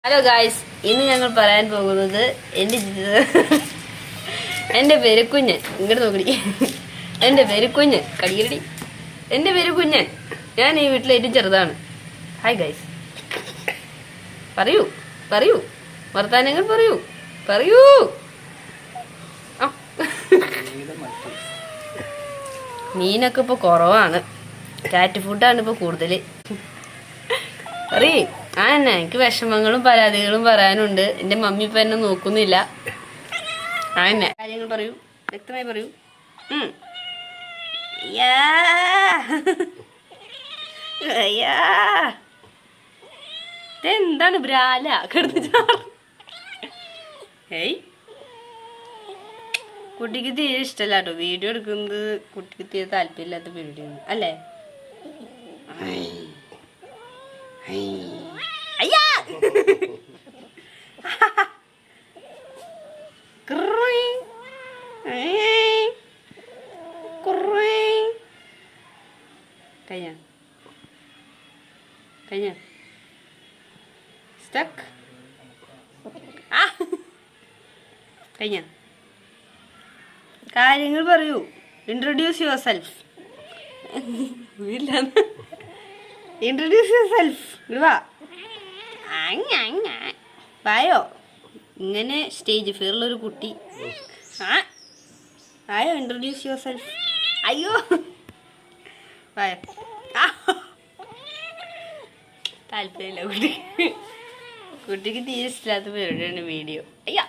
Hello guys, ഇന്ന് ഞങ്ങൾ പറയാൻ പോകുന്നത് എൻ്റെ പേര് കുഞ്ഞൻ. ഇങ്ങോട്ട് നോക്കടി. എൻ്റെ പേര് കുഞ്ഞൻ. കടിയടി. എൻ്റെ പേര് കുഞ്ഞൻ. ഞാൻ ഈ വീട്ടിലെ ഏറ്റവും ചെറുതാണ്. Hi guys. പറയൂ പറയൂ വർത്താനങ്ങൾ പറയൂ പറയൂ. മീനൊക്കെ ഇപ്പോൾ കുറവാണ്. കാറ്റ് ഫുഡാണ് ഇപ്പോൾ കൂടുതൽ. പറയേ. തന്നെ എനിക്ക് വിഷമങ്ങളും പരാതികളും പറയാനുണ്ട്. എൻ്റെ മമ്മി ഇപ്പം എന്നെ നോക്കുന്നില്ല. തന്നെ കാര്യങ്ങൾ പറയൂ, വ്യക്തമായി പറയൂ. എന്താണ് ബ്രാല കിടന്ന്? ഏയ്, കുട്ടിക്ക് തീരെ ഇഷ്ടമല്ല കേട്ടോ വീഡിയോ എടുക്കുന്നത്. കുട്ടിക്ക് തീരെ താല്പര്യമില്ലാത്ത പരിപാടിയാണ് അല്ലേ? അയ്യാ കഴിഞ്ഞ കഴിഞ്ഞ സ്റ്റക്ക് കഴിഞ്ഞ കാര്യങ്ങൾ പറയൂ. Introduce your self. Introduce your self. വാ വായോ. ഇങ്ങനെ സ്റ്റേജ് ഫിയറുള്ളൊരു കുട്ടി. വായോ, ഇൻട്രൊഡ്യൂസ് യുവർ സെൽഫ്. അയ്യോ വായോ. താല്പര്യമില്ല കുട്ടിക്ക് തീരെ ഇഷ്ടമില്ലാത്ത പരിപാടിയാണ് വീഡിയോ. അയ്യാ